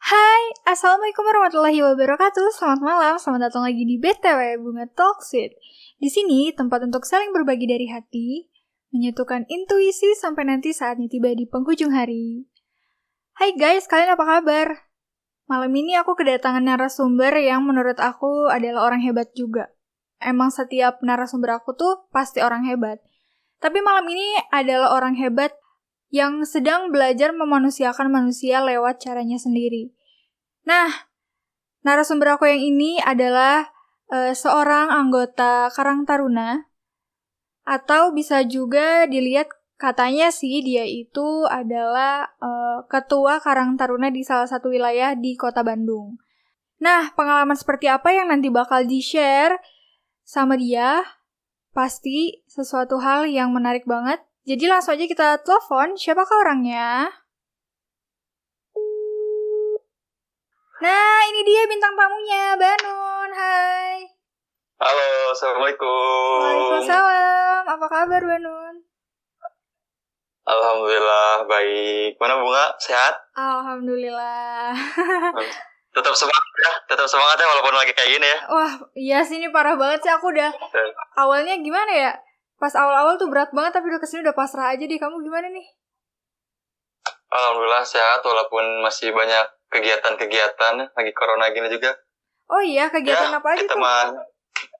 Hai, Assalamualaikum warahmatullahi wabarakatuh. Selamat malam, selamat datang lagi di BTW Bunga Talksit. Di sini tempat untuk saling berbagi dari hati, menyatukan intuisi sampai nanti saatnya tiba di penghujung hari. Hai guys, kalian apa kabar? Malam ini aku kedatangan narasumber yang menurut aku adalah orang hebat juga. Emang setiap narasumber aku tuh pasti orang hebat. Tapi malam ini adalah orang hebat yang sedang belajar memanusiakan manusia lewat caranya sendiri. Nah, narasumber aku yang ini adalah seorang anggota Karang Taruna, atau bisa juga dilihat katanya sih dia itu adalah ketua Karang Taruna di salah satu wilayah di kota Bandung. Nah, pengalaman seperti apa yang nanti bakal di-share sama dia, pasti sesuatu hal yang menarik banget. Jadi langsung aja kita telepon, siapakah orangnya? Nah, ini dia bintang tamunya, Banun. Hai. Halo, Assalamualaikum. Waalaikumsalam. Apa kabar, Banun? Alhamdulillah, baik. Mana Bunga? Sehat? Alhamdulillah. Tetap semangat ya walaupun lagi kayak gini ya. Wah, iya sih ini parah banget sih. Aku udah awalnya gimana ya? Pas awal-awal tuh berat banget, tapi udah kesini udah pasrah aja deh. Kamu gimana nih? Alhamdulillah sehat walaupun masih banyak kegiatan-kegiatan lagi corona gini juga. Oh iya, kegiatan apa aja kita tuh? mah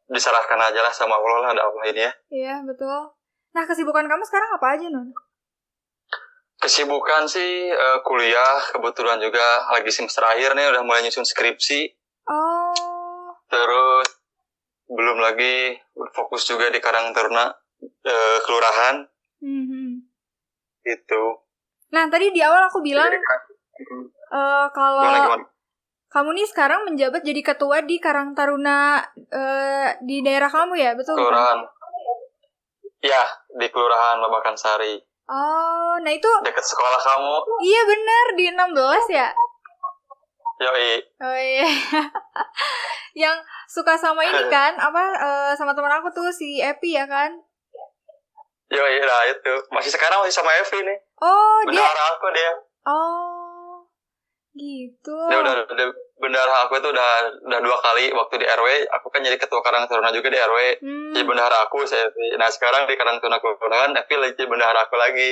diserahkan aja lah sama Allah, ada Allah ini ya. Iya, betul. Nah, kesibukan kamu sekarang apa aja, Nun? Kesibukan sih kuliah, kebetulan juga lagi semester akhir nih, udah mulai nyusun skripsi. Oh. Terus belum lagi fokus juga di Karang Taruna kelurahan. Gitu. Nah, tadi di awal aku bilang kalau Gimana? kamu nih sekarang menjabat jadi ketua di Karang Taruna di daerah kamu ya, betul? Kelurahan. Ya, di Kelurahan Babakan Sari. Oh, nah itu Dekat sekolah kamu. Iya benar, di 16 ya? Yoi. Oh iya. Yang suka sama ini kan, sama teman aku tuh si Epi ya kan? Yoi, nah itu. Masih sekarang masih sama Evi nih. Oh, bendahara aku dia. Oh, gitu. Dia udah bendahara aku itu udah 2 kali waktu di RW. Aku kan jadi ketua Karang Taruna juga di RW. Jadi bendahara aku saya Evi. Nah sekarang di Karang Taruna Kelurahan Evi lagi bendahara aku lagi.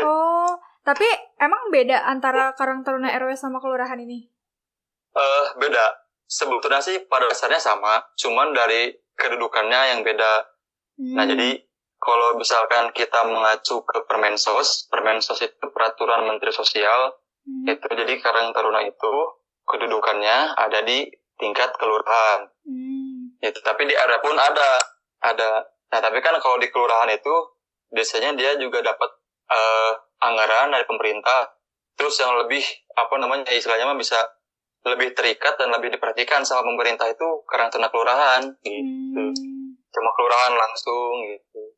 Oh, tapi emang beda antara Karang Taruna RW sama kelurahan ini? Beda. Sebetulnya sih pada dasarnya sama, cuman dari kedudukannya yang beda. Nah jadi kalau misalkan kita mengacu ke Permensos itu peraturan Menteri Sosial, itu jadi Karang Taruna itu kedudukannya ada di tingkat kelurahan. Itu tapi di RW pun ada. Nah tapi kan kalau di kelurahan itu biasanya dia juga dapat anggaran dari pemerintah, terus yang lebih istilahnya mah bisa lebih terikat dan lebih diperhatikan sama pemerintah itu Karang Taruna kelurahan gitu. Cuma kelurahan langsung gitu.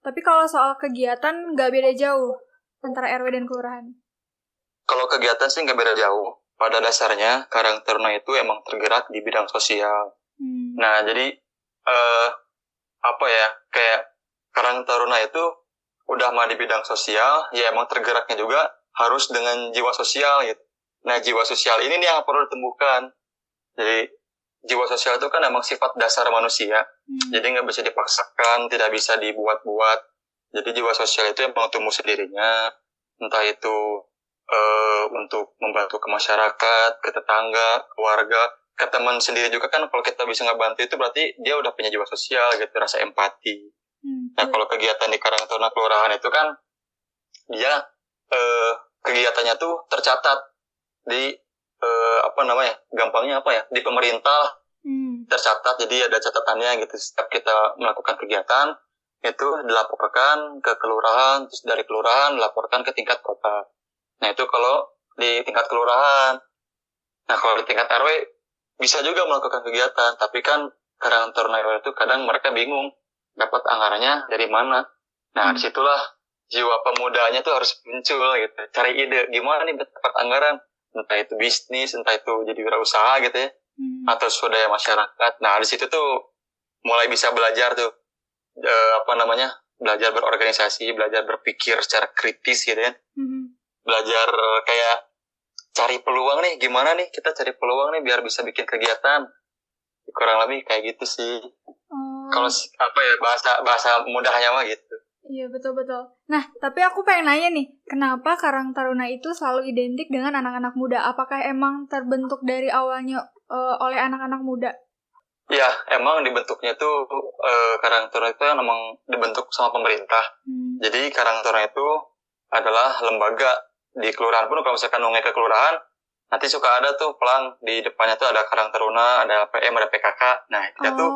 Tapi kalau soal kegiatan nggak beda jauh antara RW dan kelurahan? Kalau kegiatan sih nggak beda jauh. Pada dasarnya Karang Taruna itu emang tergerak di bidang sosial. Nah jadi kayak Karang Taruna itu udah mah di bidang sosial, ya emang tergeraknya juga harus dengan jiwa sosial gitu. Nah jiwa sosial ini nih yang perlu ditemukan. Jadi jiwa sosial itu kan emang sifat dasar manusia. Jadi nggak bisa dipaksakan, tidak bisa dibuat-buat. Jadi jiwa sosial itu emang tumbuh sendirinya. Entah itu untuk membantu ke masyarakat, ke tetangga, ke warga, ke teman sendiri juga kan. Kalau kita bisa ngebantu itu berarti dia udah punya jiwa sosial gitu, rasa empati. Nah kalau kegiatan di Karang Taruna Kelurahan itu kan dia kegiatannya tuh tercatat di di pemerintah tercatat, jadi ada catatannya gitu. Setiap kita melakukan kegiatan itu dilaporkan ke kelurahan, terus dari kelurahan dilaporkan ke tingkat kota. Nah itu kalau di tingkat kelurahan. Nah kalau di tingkat RW bisa juga melakukan kegiatan, tapi kan Karang Taruna RW itu kadang mereka bingung dapat anggarannya dari mana. Nah disitulah jiwa pemudanya tuh harus muncul gitu, cari ide gimana nih dapat anggaran. Entah itu bisnis, entah itu jadi wirausaha gitu ya, atau swadaya masyarakat. Nah di situ tuh mulai bisa belajar tuh belajar berorganisasi, belajar berpikir secara kritis gitu ya, belajar kayak cari peluang nih, gimana nih kita cari peluang nih biar bisa bikin kegiatan. Kurang lebih kayak gitu sih. Kalau bahasa mudahnya mah gitu. Iya, betul-betul. Nah, tapi aku pengen nanya nih, kenapa Karang Taruna itu selalu identik dengan anak-anak muda? Apakah emang terbentuk dari awalnya oleh anak-anak muda? Iya, emang dibentuknya tuh Karang Taruna itu emang dibentuk sama pemerintah. Jadi Karang Taruna itu adalah lembaga di kelurahan pun. Kalau misalkan nongeng ke kelurahan, nanti suka ada tuh pelang di depannya tuh ada Karang Taruna, ada PM, ada PKK. Nah, kita tuh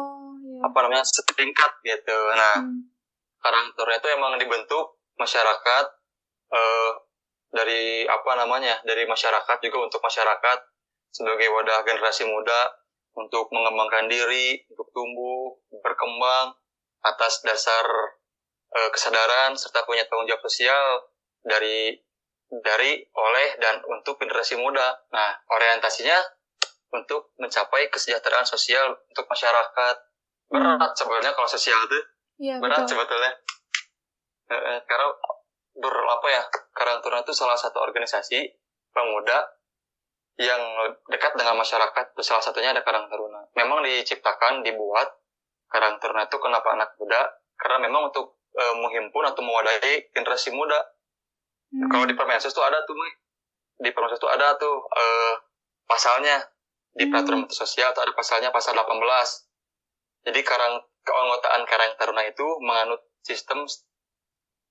setingkat gitu. Nah, Karang Taruna itu emang dibentuk masyarakat dari dari masyarakat juga untuk masyarakat sebagai wadah generasi muda untuk mengembangkan diri, untuk tumbuh, berkembang atas dasar kesadaran serta punya tanggung jawab sosial dari oleh dan untuk generasi muda. Nah, orientasinya untuk mencapai kesejahteraan sosial untuk masyarakat. Berat sebenarnya kalau sosial itu. Iya, berat betul. sebetulnya. Karena Karang Taruna itu salah satu organisasi pemuda yang dekat dengan masyarakat. Salah satunya ada Karang Taruna. Memang dibuat Karang Taruna itu kenapa anak muda? Karena memang untuk menghimpun atau mewadahi generasi muda. Kalau di Permensos tuh ada tuh, pasalnya di peraturan menteri sosial tuh ada pasalnya, pasal 18. Jadi keanggotaan Karang Taruna itu menganut sistem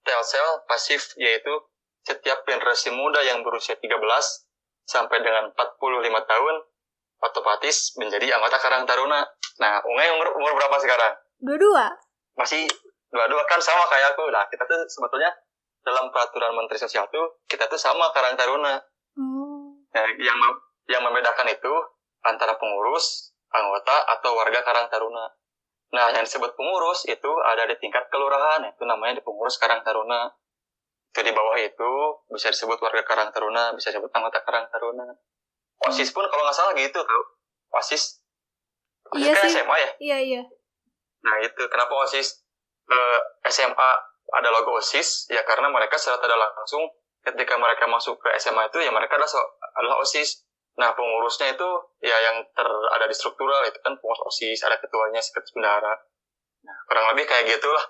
Telcel pasif, yaitu setiap generasi muda yang berusia 13 sampai dengan 45 tahun otomatis menjadi anggota Karang Taruna. Nah, Ungai umur berapa sekarang? 22. Masih 22 kan sama kayak aku. Nah, kita tuh sebetulnya dalam peraturan menteri sosial tuh kita tuh sama Karang Taruna. Nah, yang membedakan itu antara pengurus, anggota atau warga Karang Taruna. Nah, yang disebut pengurus itu ada di tingkat kelurahan, itu namanya di pengurus Karang Taruna. Itu di bawah itu bisa disebut warga Karang Taruna, bisa disebut anggota Karang Taruna. OSIS pun kalau nggak salah gitu tuh. OSIS iya kan sih. SMA ya? Iya. Nah, itu kenapa OSIS SMA ada logo OSIS? Ya karena mereka secara tidak langsung ketika mereka masuk ke SMA itu ya mereka adalah OSIS. Nah, pengurusnya itu ya yang ada di struktural itu kan pengurus OSIS, ada ketuanya, sekretaris bendahara. Nah, kurang lebih kayak gitulah.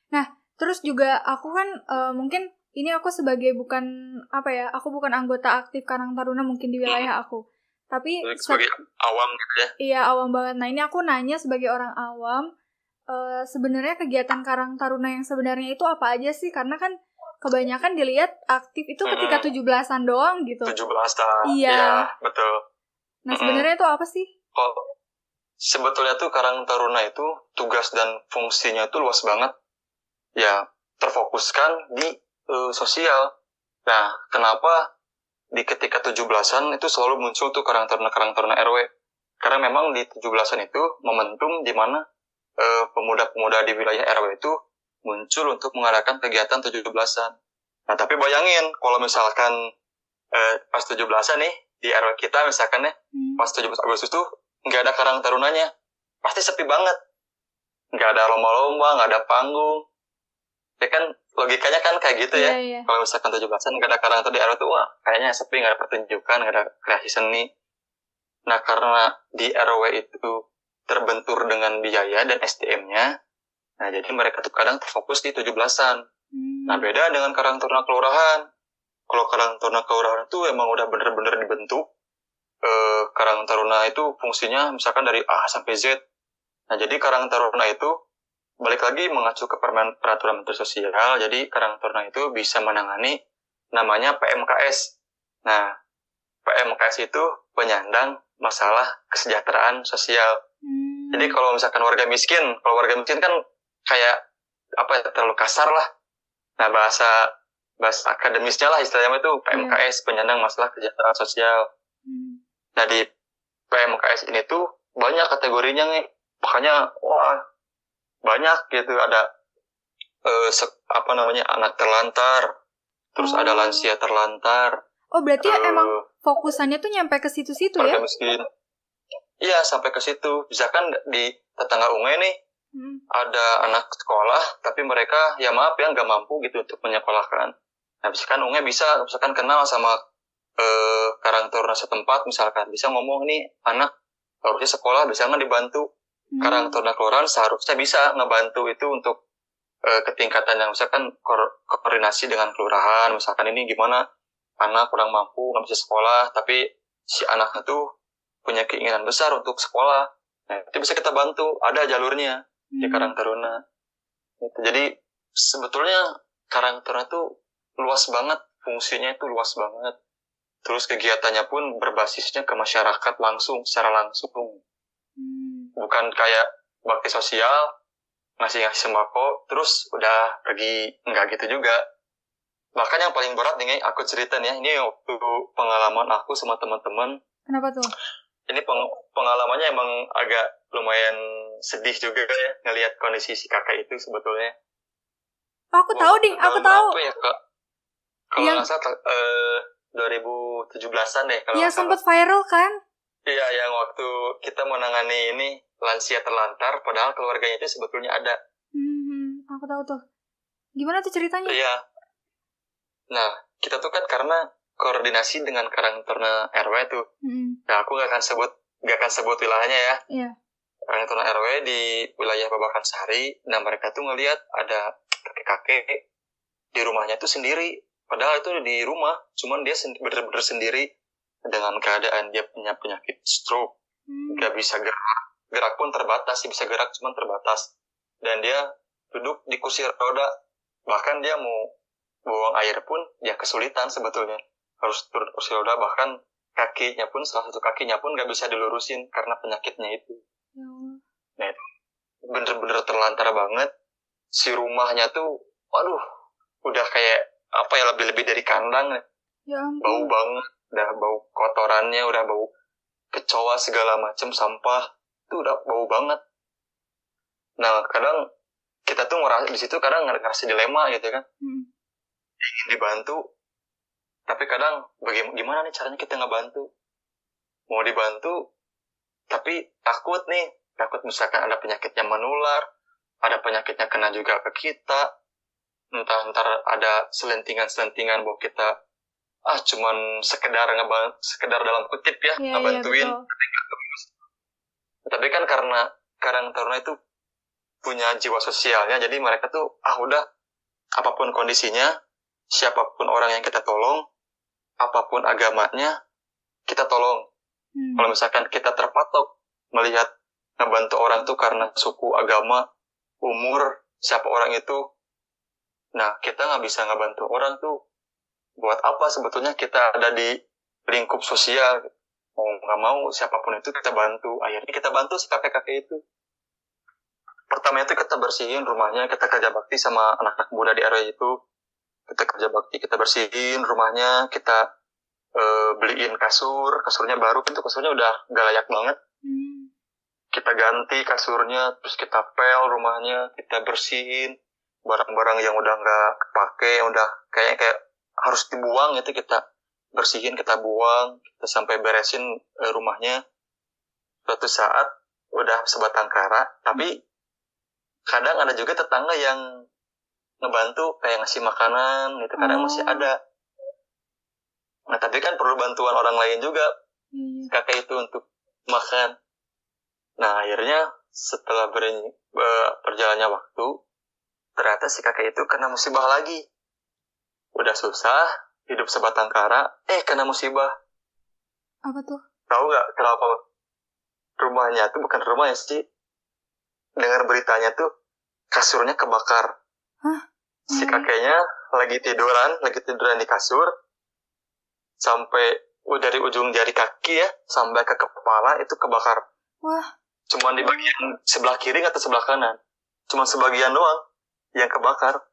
Nah, terus juga aku kan mungkin ini aku sebagai aku bukan anggota aktif Karang Taruna mungkin di wilayah aku. Tapi sebagai awam gitu ya. Iya, awam banget. Nah, ini aku nanya sebagai orang awam, sebenarnya kegiatan Karang Taruna yang sebenarnya itu apa aja sih? Karena kan kebanyakan dilihat aktif itu ketika 17-an doang gitu. 17-an. Iya. Ya, betul. Nah, sebenarnya itu apa sih? Sebetulnya tuh Karang Taruna itu tugas dan fungsinya itu luas banget. Ya, terfokuskan di sosial. Nah, kenapa di ketika 17-an itu selalu muncul tuh Karang Taruna RW? Karena memang di 17-an itu momentum di mana pemuda-pemuda di wilayah RW itu muncul untuk mengadakan kegiatan 17-an. Nah, tapi bayangin kalau misalkan pas 17-an nih di RW kita misalkan ya, pas 17 Agustus tuh nggak ada Karang Tarunanya, pasti sepi banget. Nggak ada lomba-lomba, nggak ada panggung. Ya kan logikanya kan kayak gitu ya. Iya. Kalau misalkan 17-an nggak ada Karang Taruna di RW tuh, wah kayaknya sepi, nggak ada pertunjukan, nggak ada kreasi seni. Nah, karena di RW itu terbentur dengan biaya dan SDM-nya, nah jadi mereka tuh kadang terfokus di 17-an. Nah, beda dengan Karang Taruna kelurahan. Kalau Karang Taruna kelurahan itu emang udah bener-bener dibentuk. Karang Taruna itu fungsinya misalkan dari A sampai Z. Nah, jadi Karang Taruna itu balik lagi mengacu ke peraturan menteri sosial. Jadi Karang Taruna itu bisa menangani namanya PMKS. Nah, PMKS itu penyandang masalah kesejahteraan sosial. Jadi kalau misalkan kalau warga miskin kan kayak terlalu kasar lah. Nah, bahasa akademisnya lah istilahnya itu PMKS, penyandang masalah kesejahteraan sosial. Nah, di PMKS ini tuh banyak kategorinya nih. Makanya banyak gitu, ada anak terlantar, terus ada lansia terlantar. Oh, berarti emang fokusannya tuh nyampe ke situ-situ ya? Miskin. Iya, sampai ke situ. Misalkan di tetangga Ungai nih, ada anak sekolah, tapi mereka ya maaf ya nggak mampu gitu untuk menyekolahkan. Nah, misalkan Ungai bisa misalkan kenal sama Karang Taruna setempat misalkan bisa ngomong nih anak harusnya sekolah bisa nggak dibantu. Karang Taruna kelurahan seharusnya bisa ngebantu itu untuk ketingkatan yang misalkan koordinasi dengan kelurahan, misalkan ini gimana anak kurang mampu nggak bisa sekolah tapi si anaknya tuh punya keinginan besar untuk sekolah, nah itu bisa kita bantu, ada jalurnya di Karang Taruna. Jadi sebetulnya Karang Taruna tuh luas banget, fungsinya itu luas banget, terus kegiatannya pun berbasisnya ke masyarakat langsung, secara langsung, bukan kayak bakti sosial ngasih sembako terus udah pergi, enggak gitu juga. Bahkan yang paling berat nih aku cerita nih, ini waktu pengalaman aku sama teman-teman. Kenapa tuh? Ini pengalamannya emang agak lumayan sedih juga ya ngelihat kondisi si kakak itu sebetulnya. Aku tahu deh, aku tahu. Apa ya kak? Kalau nggak salah 2017an deh kalau ya sempat viral kan? Iya, yang waktu kita menangani ini lansia terlantar, padahal keluarganya itu sebetulnya ada. Aku tahu tuh. Gimana tuh ceritanya? Iya. Nah, kita tuh kan karena koordinasi dengan Karang Taruna RW tuh. Nah, aku gak akan sebut wilayahnya ya. Iya. Karang Taruna RW di wilayah Babakan Sari. Nah, mereka tuh ngelihat ada kakek-kakek di rumahnya tuh sendiri. Padahal itu di rumah, cuman dia bener-bener sendiri dengan keadaan dia punya penyakit stroke. Gak bisa gerak pun terbatas, dia bisa gerak cuman terbatas. Dan dia duduk di kursi roda, bahkan dia mau buang air pun dia kesulitan sebetulnya, harus turun kursi roda, bahkan kakinya pun, salah satu kakinya pun gak bisa dilurusin karena penyakitnya itu. Nah itu bener-bener terlantar banget. Si rumahnya tuh waduh, udah kayak apa ya, lebih-lebih dari kandang. Bau banget, udah bau kotorannya, udah bau kecoa segala macam, sampah itu udah bau banget. Nah kadang kita tuh ngerasa di situ, kadang ngerasa dilema gitu kan, ingin dibantu tapi kadang gimana nih caranya kita ngebantu, mau dibantu tapi takut misalkan ada penyakitnya menular, ada penyakitnya kena juga ke kita, ntar ada selentingan bahwa kita cuman sekedar dalam kutip ya ngebantuin. Tapi kan karena Karang Taruna itu punya jiwa sosialnya, jadi mereka tuh udah apapun kondisinya, siapapun orang yang kita tolong, apapun agamanya kita tolong. Kalau misalkan kita terpatok melihat ngebantu orang tuh karena suku, agama, umur, siapa orang itu, nah kita nggak bisa ngebantu orang tuh buat apa sebetulnya. Kita ada di lingkup sosial, mau nggak mau siapapun itu kita bantu. Akhirnya kita bantu si kakek-kakek itu. Pertama itu kita bersihin rumahnya, kita kerja bakti sama anak-anak muda di RW itu. Kita kerja bakti, kita bersihin rumahnya, kita beliin kasurnya baru, itu kasurnya udah gak layak banget. Kita ganti kasurnya, terus kita pel rumahnya, kita bersihin barang-barang yang udah gak kepake, yang udah kayak harus dibuang, itu kita bersihin, kita buang, kita sampai beresin rumahnya. Suatu saat udah sebatang kara, tapi kadang ada juga tetangga yang ngebantu kayak ngasih makanan gitu, kadang masih ada. Nah tapi kan perlu bantuan orang lain juga kakek itu untuk makan. Nah akhirnya setelah berjalannya waktu, ternyata si kakek itu kena musibah lagi. Udah susah, hidup sebatang kara, kena musibah. Apa tuh? Tahu gak kenapa? Rumahnya tuh bukan rumahnya sih, dengar beritanya tuh kasurnya kebakar. Si kakeknya lagi tiduran di kasur, sampai dari ujung jari kaki ya sampai ke kepala itu kebakar. Cuman di bagian sebelah kiri atau sebelah kanan, cuma sebagian doang yang kebakar.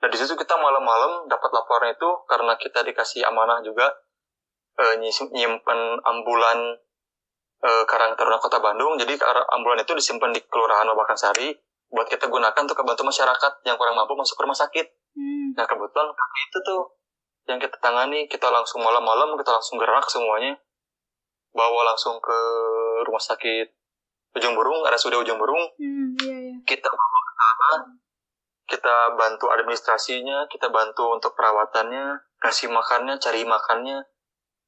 Nah di situ kita malam-malam dapat laporan itu, karena kita dikasih amanah juga nyimpen ambulan Karang Taruna Kota Bandung. Jadi ambulan itu disimpan di Kelurahan Babakan Sari buat kita gunakan untuk membantu masyarakat yang kurang mampu masuk ke rumah sakit. Nah kebetulan kami itu tuh yang kita tangani, kita langsung malam-malam kita langsung gerak semuanya, bawa langsung ke rumah sakit Ujung Berung, RSUD Ujung Berung. Kita bawa ke sana, kita bantu administrasinya, kita bantu untuk perawatannya, kasih makannya, cari makannya.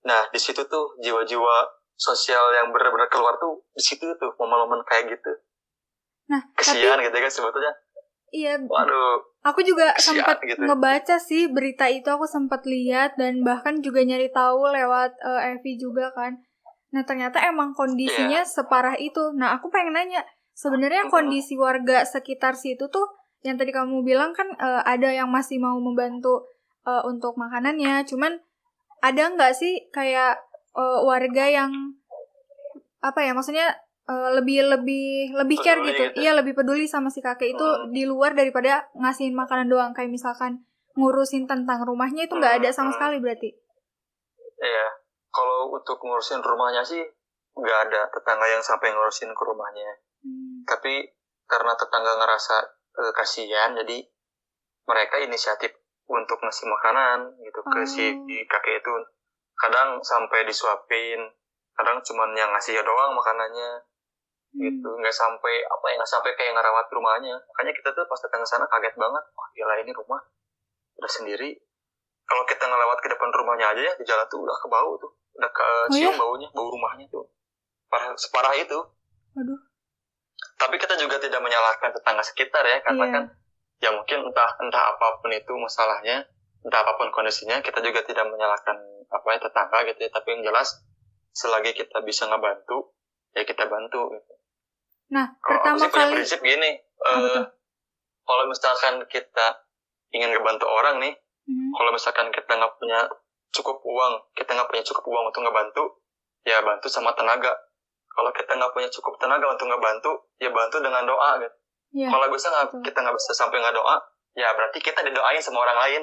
Nah, di situ tuh jiwa-jiwa sosial yang benar-benar keluar tuh di situ tuh momen-momen kayak gitu. Nah, Kesian tapi gitu kan sebetulnya. iya, Waduh, aku juga kesian sempat gitu. ngebaca sih berita itu, aku sempat lihat dan bahkan juga nyari tahu lewat Evi juga kan. Nah, ternyata emang kondisinya separah itu. Nah, aku pengen nanya, sebenarnya kondisi warga sekitar situ tuh yang tadi kamu bilang kan ada yang masih mau membantu untuk makanannya, cuman ada nggak sih kayak warga yang apa ya, maksudnya lebih care Peduli gitu. gitu. Iya, lebih peduli sama si kakek itu di luar daripada ngasihin makanan doang, kayak misalkan ngurusin tentang rumahnya itu nggak ada sama sekali berarti. Iya, kalau untuk ngurusin rumahnya sih nggak ada tetangga yang sampai ngurusin ke rumahnya. Tapi karena tetangga ngerasa kasihan, jadi mereka inisiatif untuk ngasih makanan gitu ke si kakek itu. Kadang sampai disuapin, kadang cuman yang ngasih doang makanannya. Gitu, nggak sampai kayak ngerawat rumahnya. Makanya kita tuh pas datang ke sana kaget banget. Wah, gila, ini rumah udah sendiri. Kalau kita ngelewat ke depan rumahnya aja ya, di jalan tuh udah kebau tuh, udah kecium baunya, bau rumahnya tuh separah itu. Aduh. Tapi kita juga tidak menyalahkan tetangga sekitar ya, karena kan ya mungkin entah apapun itu masalahnya, entah apapun kondisinya, kita juga tidak menyalahkan tetangga gitu ya. Tapi yang jelas selagi kita bisa ngebantu, ya kita bantu gitu. Nah, pertama kali prinsip gini, kalau misalkan kita ingin ngebantu orang nih, kalau misalkan kita nggak punya cukup uang untuk ngebantu, ya bantu sama tenaga. Kalau kita nggak punya cukup tenaga untuk ngebantu, ya bantu dengan doa gitu. Kalau kita nggak bisa sampai nggak doa, ya berarti kita didoain sama orang lain.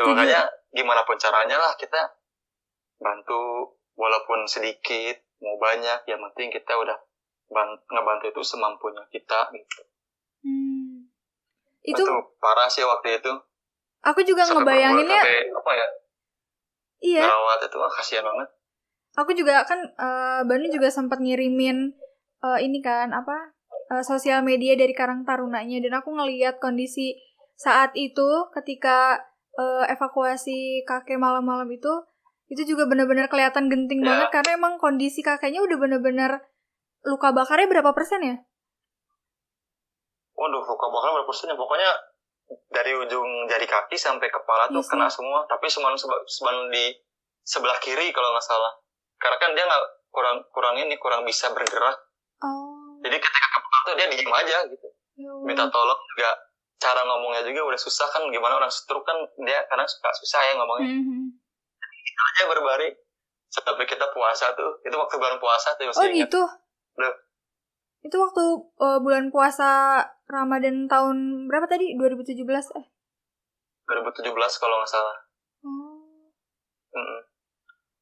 Makanya gimana pun caranya lah kita bantu, walaupun sedikit mau banyak, yang penting kita udah ngebantu itu semampunya kita gitu. Itu parah sih waktu itu. Aku juga ngebayanginnya iya. Ngerawat itu kasihan banget. Aku juga kan Banu juga sempat ngirimin ini kan sosial media dari Karang Tarunanya, dan aku ngelihat kondisi saat itu ketika evakuasi kakek malam-malam itu juga benar-benar kelihatan genting banget, karena emang kondisi kakeknya udah benar-benar luka bakarnya berapa persen ya? Waduh, luka bakarnya berapa persen ya? Pokoknya dari ujung jari kaki sampai kepala tuh kena semua. Tapi cuma di sebelah kiri kalau nggak salah. Karena kan dia nggak kurang bisa bergerak. Jadi ketika kepala tuh dia diem aja gitu. Minta tolong juga. Cara ngomongnya juga udah susah kan. Gimana orang stroke kan dia kadang suka susah ya ngomongnya. Itu aja berbaring. Sampai kita puasa tuh. Itu waktu bulan puasa tuh. Gitu? Loh. Itu waktu bulan puasa Ramadan tahun berapa tadi? 2017 2017 kalau nggak salah.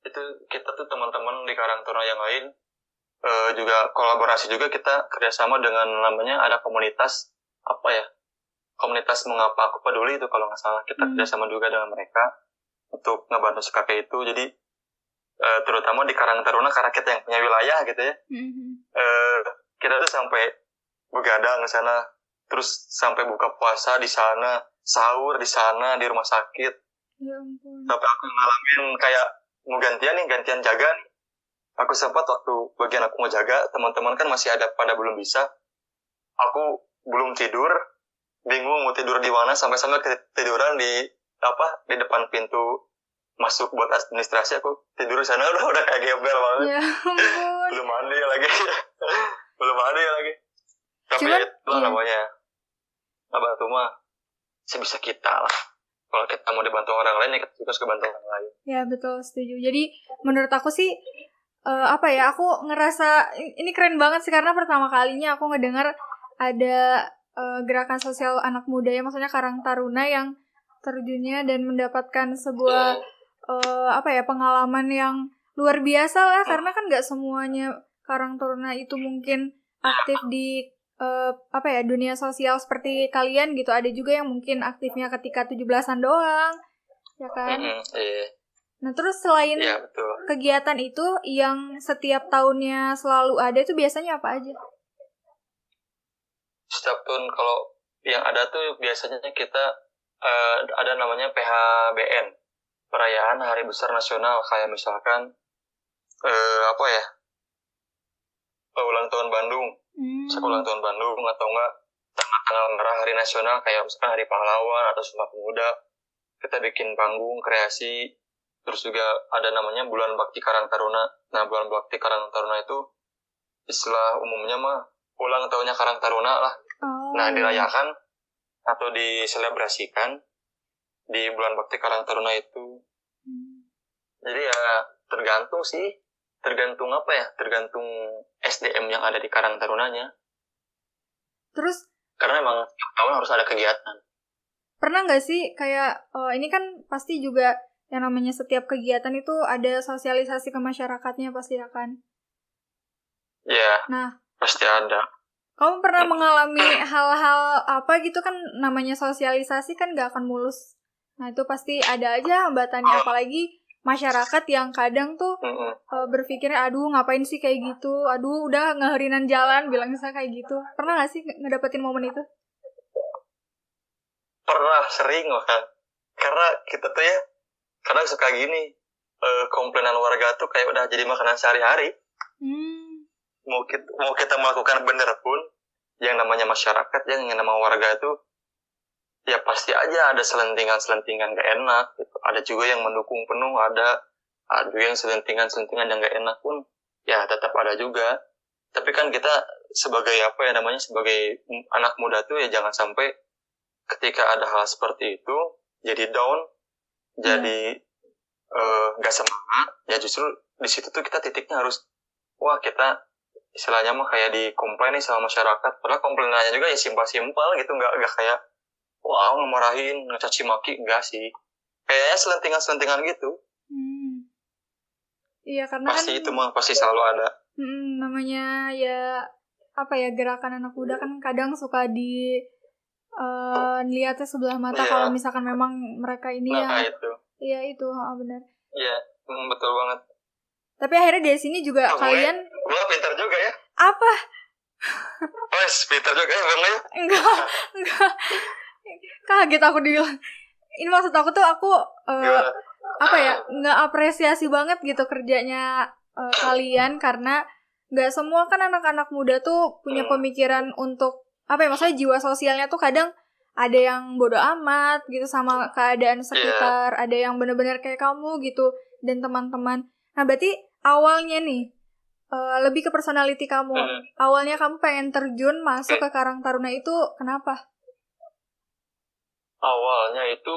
Itu kita tuh teman-teman di Karang Taruna yang lain juga kolaborasi juga, kita kerjasama dengan namanya ada komunitas komunitas Mengapa Aku Peduli itu kalau nggak salah. Kita kerjasama juga dengan mereka untuk ngebantu si kakek itu. Jadi terutama di Karang Taruna karena kita yang punya wilayah gitu ya. Kita tuh sampai begadang ke sana, terus sampai buka puasa di sana, sahur di sana, di rumah sakit. Ya ampun. Sampai aku ngalamin kayak mau gantian jaga nih. Aku sempat waktu bagian aku mau jaga, teman-teman kan masih ada pada belum bisa. Aku belum tidur, bingung mau tidur di mana, sampai-sampai ketiduran di depan pintu masuk buat administrasi. Aku tidur di sana udah kayak gembel banget. Ya ampun. Belum mandi lagi. Tapi itulah namanya bantu mah sebisa kita lah. Kalau kita mau dibantu orang lain, ya kita juga harus bantu orang lain. Ya betul, setuju. Jadi menurut aku sih aku ngerasa ini keren banget sih, karena pertama kalinya aku ngedengar ada gerakan sosial anak muda ya, maksudnya Karang Taruna yang terjunnya dan mendapatkan sebuah pengalaman yang luar biasa lah, karena kan nggak semuanya Karang Taruna itu mungkin aktif di dunia sosial seperti kalian gitu. Ada juga yang mungkin aktifnya ketika 17-an doang, ya kan? Nah, terus selain kegiatan itu yang setiap tahunnya selalu ada, itu biasanya apa aja? Setiap tahun kalau yang ada tuh biasanya kita ada namanya PHBN, perayaan hari besar nasional kayak misalkan apa ya, ulang tahun Bandung, ulang tahun Bandung, atau enggak tanggal merah hari nasional kayak misalkan Hari Pahlawan atau Sumpah Pemuda. Kita bikin panggung kreasi. Terus juga ada namanya Bulan Bakti Karang Taruna. Nah, Bulan Bakti Karang Taruna itu istilah umumnya mah ulang tahunnya Karang Taruna lah. Nah, dirayakan atau diselebrasikan di Bulan Bakti Karang Taruna itu. Jadi ya tergantung sih. Tergantung apa ya? Tergantung SDM yang ada di Karang Tarunanya. Terus? Karena memang setiap tahun harus ada kegiatan. Pernah nggak sih kayak ini kan pasti juga yang namanya setiap kegiatan itu ada sosialisasi ke masyarakatnya pasti akan. Iya. Nah, pasti ada. Kamu pernah mengalami hal-hal apa gitu kan, namanya sosialisasi kan nggak akan mulus. Nah itu pasti ada aja hambatannya, apalagi masyarakat yang kadang tuh berpikirnya aduh ngapain sih kayak gitu, aduh udah ngeherinan jalan bilang misalnya kayak gitu. Pernah nggak sih ngedapetin momen itu? Pernah, sering kan. Karena kita tuh ya kadang suka gini, komplainan warga tuh kayak udah jadi makanan sehari-hari. Mau kita melakukan bener pun, yang namanya masyarakat, yang namanya warga itu ya pasti aja ada selentingan-selentingan gak enak gitu. Ada juga yang mendukung penuh, ada juga yang selentingan-selentingan yang gak enak pun ya tetap ada juga. Tapi kan kita sebagai sebagai anak muda tuh ya jangan sampai ketika ada hal seperti itu jadi down, jadi gak semangat. Ya justru di situ tuh kita titiknya harus, wah kita istilahnya mah kayak dikomplain nih sama masyarakat. Padahal komplainannya juga ya simpel-simpel gitu, nggak kayak wah ngemarahin, ngecaci maki, enggak sih. Kayaknya selentingan-selentingan gitu. Iya karena pasti kan itu mah pasti selalu ada. Namanya ya apa ya, gerakan anak muda kan kadang suka di lihatnya sebelah mata kalau misalkan memang mereka ini itu. Iya itu, benar. Iya, betul banget. Tapi akhirnya dari sini juga kalian gue pintar juga ya. Apa? Pintar juga ya bang ya? Enggak. Kaget aku dibilang. Ini maksud aku tuh apa ya, nggak apresiasi banget gitu kerjanya kalian, karena nggak semua kan anak-anak muda tuh punya pemikiran untuk apa ya, maksudnya jiwa sosialnya tuh kadang ada yang bodo amat gitu sama keadaan sekitar, ada yang benar-benar kayak kamu gitu dan teman-teman. Nah berarti awalnya nih lebih ke personality kamu. Awalnya kamu pengen terjun masuk ke Karang Taruna itu kenapa? Awalnya itu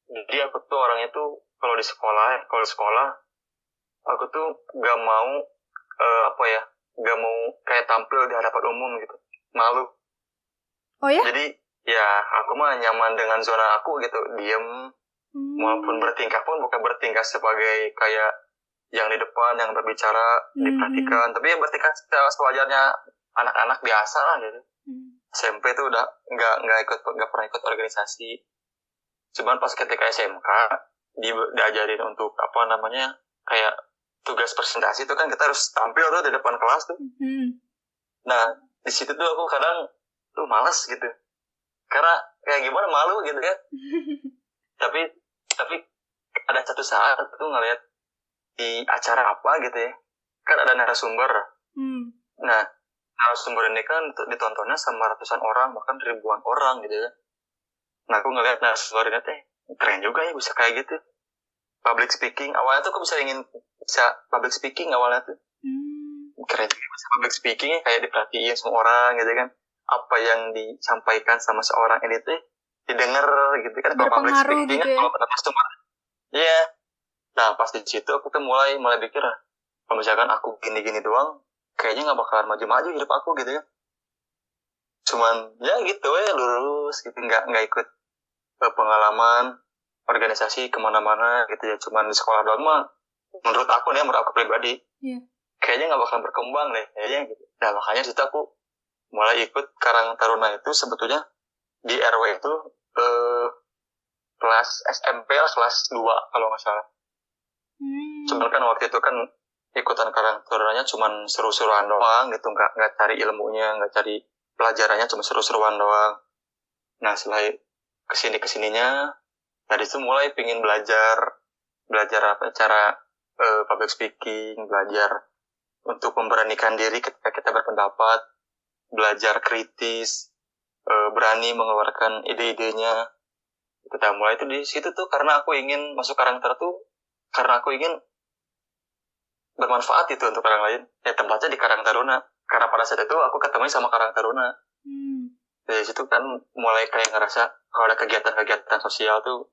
jadi aku tuh orangnya tuh kalau di sekolah aku tuh gak mau gak mau kayak tampil di hadapan umum gitu, malu. Oh ya? Jadi ya aku mah nyaman dengan zona aku gitu, diem. Walaupun bertingkah pun bukan bertingkah sebagai kayak yang di depan yang berbicara diperhatikan, tapi ya bertingkah sewajarnya anak-anak biasa lah gitu. SMP tuh udah nggak pernah ikut organisasi. Cuman pas ketika SMK diajarin untuk kayak tugas presentasi itu kan kita harus tampil tuh di depan kelas tuh. Nah di situ tuh aku kadang tuh malas gitu, karena kayak gimana malu gitu ya. tapi ada satu saat tuh ngeliat di acara apa gitu ya, kan ada narasumber. Nah narasumber ini kan ditontonnya sama ratusan orang, bahkan ribuan orang gitu ya. Nah aku ngeliat narasumber ini keren juga ya bisa kayak gitu. Public speaking, awalnya tuh aku bisa public speaking awalnya tuh. Keren juga bisa public speaking, kayak diperhatiin semua orang gitu kan. Apa yang disampaikan sama seorang ini tuh didengar gitu kan. Kalau public speaking gitu ya? Kalau kena customer. Iya. Nah pas di situ aku tuh mulai pikir, kalau misalkan aku gini-gini doang, kayaknya gak bakalan maju-maju hidup aku gitu ya. Cuman ya gitu ya, lurus gitu, gak ikut pengalaman organisasi kemana-mana gitu ya. Cuman di sekolah doang mah, menurut aku pribadi, kayaknya gak bakalan berkembang deh kayaknya gitu. Nah makanya situ aku mulai ikut Karang Taruna itu sebetulnya di RW itu kelas SMP lah, kelas 2 kalau gak salah. Cuman kan waktu itu kan ikutan Karang Tarunanya cuman seru-seruan doang gitu, nggak cari ilmunya, nggak cari pelajarannya, cuma seru-seruan doang. Nah setelah kesininya dari itu mulai pingin belajar belajar cara public speaking, belajar untuk memberanikan diri ketika kita berpendapat, belajar kritis, berani mengeluarkan ide-idenya. Kita mulai itu di situ tuh karena aku ingin masuk karakter tuh karena aku ingin bermanfaat itu untuk orang lain. Tempatnya di Karang Taruna. Karena pada saat itu aku ketemu sama Karang Taruna. Dari situ kan mulai kayak ngerasa kalau ada kegiatan-kegiatan sosial tuh